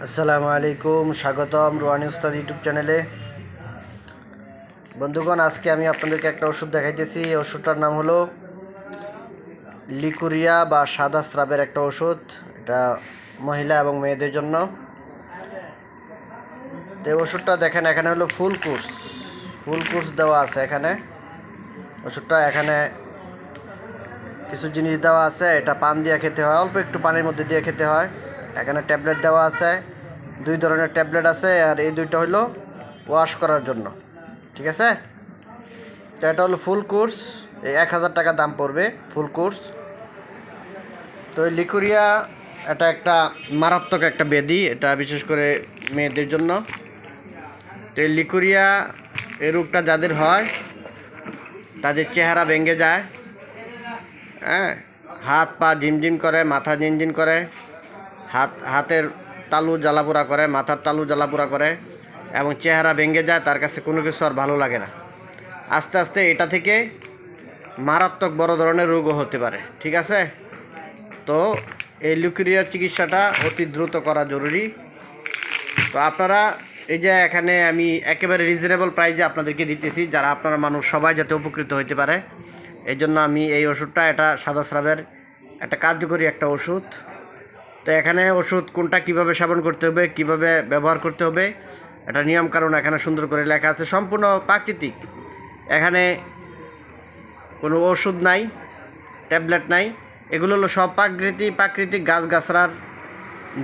আসসালামু আলাইকুম, স্বাগতম রুহানি উস্তাদ ইউটিউব চ্যানেলে। বন্ধুগণ, আজকে আমি আপনাদেরকে একটা ওষুধ দেখাইতেছি। ওষুধটার নাম হলো লিকুরিয়া বা সাদা স্রাবের একটা ওষুধ। এটা মহিলা এবং মেয়েদের জন্য। তো এই ওষুধটা দেখেন, এখানে হলো ফুল কোর্স দেওয়া আছে। এখানে ওষুধটা এখানে কিছু জিনিস দেওয়া আছে। এটা পান দিয়ে খেতে হয়, অল্প একটু পানির মধ্যে দিয়ে খেতে হয়। এখানে ট্যাবলেট দেওয়া আছে, 2 ধরনের ট্যাবলেট আছে, আর এই দুইটা হলো ওয়াশ করার জন্য। ঠিক আছে, তো এটা হলো ফুল কোর্স, এই 1000 টাকা দাম পড়বে ফুল কোর্স। তো এই লিকুরিয়া এটা একটা মারাত্মক একটা ব্যাধি, এটা বিশেষ করে মেয়েদের জন্য। তো এই লিকুরিয়া এই রোগটা যাদের হয় তাদের চেহারা ভেঙে যায়, হ্যাঁ, হাত পা ঝিমঝিম করে, মাথা ঝিনঝিন করে, হাতের তালু জ্বালাপোড়া করে, মাথার তালু জ্বালাপোড়া করে এবং চেহারা ভেঙে যায়। তার কাছে কোনো কিছু আর ভালো লাগে না। আস্তে আস্তে এটা থেকে মারাত্মক বড় ধরনের রোগও হতে পারে। ঠিক আছে, তো এই লিকুরিয়ার চিকিৎসাটা অতি দ্রুত করা জরুরি। তো আপনারা এই যে এখানে আমি একেবারে রিজনেবল প্রাইসে আপনাদেরকে দিতেছি, যারা আপনারা মানুষ সবাই যাতে উপকৃত হতে পারে, এই জন্য আমি এই ওষুধটা, এটা সাদা স্রাবের একটা কার্যকরী একটা ওষুধ। তো এখানে ওষুধ কোনটা কিভাবে সেবন করতে হবে, কিভাবে ব্যবহার করতে হবে, এটা নিয়মকানুন এখানে সুন্দর করে লেখা আছে, সম্পূর্ণ প্রাকৃতিক। এখানে কোনো ওষুধ নাই, ট্যাবলেট নাই, এগুলো হলো সব প্রাকৃতিক গাছগাছড়ার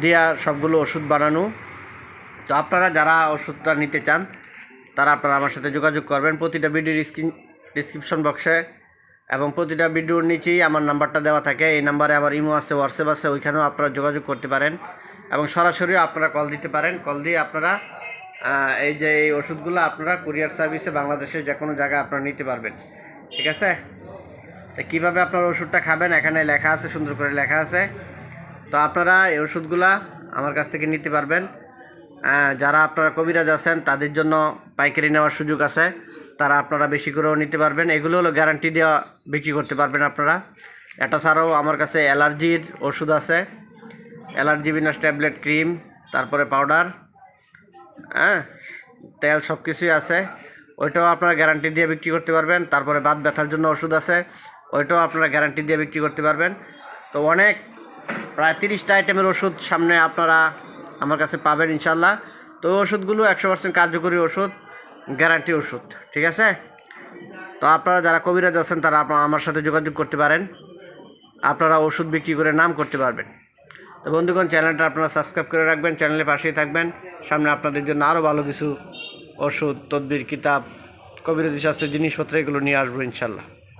দিয়া সবগুলো ওষুধ বানানো। তো আপনারা যারা ওষুধটা নিতে চান তারা আপনারা আমার সাথে যোগাযোগ করবেন। প্রতিটা ভিডিওর ডিসক্রিপশন বক্সে এবং প্রতিটা ভিডিওর নিচেই আমার নাম্বারটা দেওয়া থাকে। এই নাম্বারে আমার ইমো আছে, হোয়াটসঅ্যাপ আছে, ওইখানেও আপনারা যোগাযোগ করতে পারেন এবং সরাসরিও আপনারা কল দিতে পারেন। কল দিয়ে আপনারা এই ওষুধগুলো আপনারা কুরিয়ার সার্ভিসে বাংলাদেশের যে কোনো জায়গায় আপনারা নিতে পারবেন। ঠিক আছে, তো কীভাবে আপনারা ওষুধটা খাবেন এখানে লেখা আছে, সুন্দর করে লেখা আছে। তো আপনারা এই ওষুধগুলা আমার কাছ থেকে নিতে পারবেন। যারা আপনারা কবিরাজ আছেন তাদের জন্য পাইকারি নেওয়ার সুযোগ আছে, তারা আপনারা বেশি করেও নিতে পারবেন। এগুলো হলো গ্যারান্টি দেওয়া বিক্রি করতে পারবেন আপনারা। এটা ছাড়াও আমার কাছে অ্যালার্জির ওষুধ আছে, অ্যালার্জি বিনাশ ট্যাবলেট, ক্রিম, তারপরে পাউডার, তেল, সব কিছুই আছে। ওইটাও আপনারা গ্যারান্টি দিয়ে বিক্রি করতে পারবেন। তারপরে বাত ব্যথার জন্য ওষুধ আছে, ওইটাও আপনারা গ্যারান্টি দিয়ে বিক্রি করতে পারবেন। তো অনেক প্রায় 30টা আইটেমের ওষুধ সামনে আপনারা আমার কাছে পাবেন ইনশাল্লাহ। তো ওষুধগুলো 100% কার্যকরী ওষুধ, গ্যারান্টি ওষুধ। ঠিক আছে, তো আপনারা যারা কবিরাজ আছেন তারা আমার সাথে যোগাযোগ করতে পারেন, আপনারা ওষুধ বিক্রি করে নাম করতে পারবেন। তো বন্ধুগণ, চ্যানেলটা আপনারা সাবস্ক্রাইব করে রাখবেন, চ্যানেলের পাশেই থাকবেন। সামনে আপনাদের জন্য আরও ভালো কিছু ওষুধ, তদবির, কিতাব, কবিরাজি শাস্ত্রের জিনিসপত্র এগুলো নিয়ে আসবো ইনশাল্লাহ।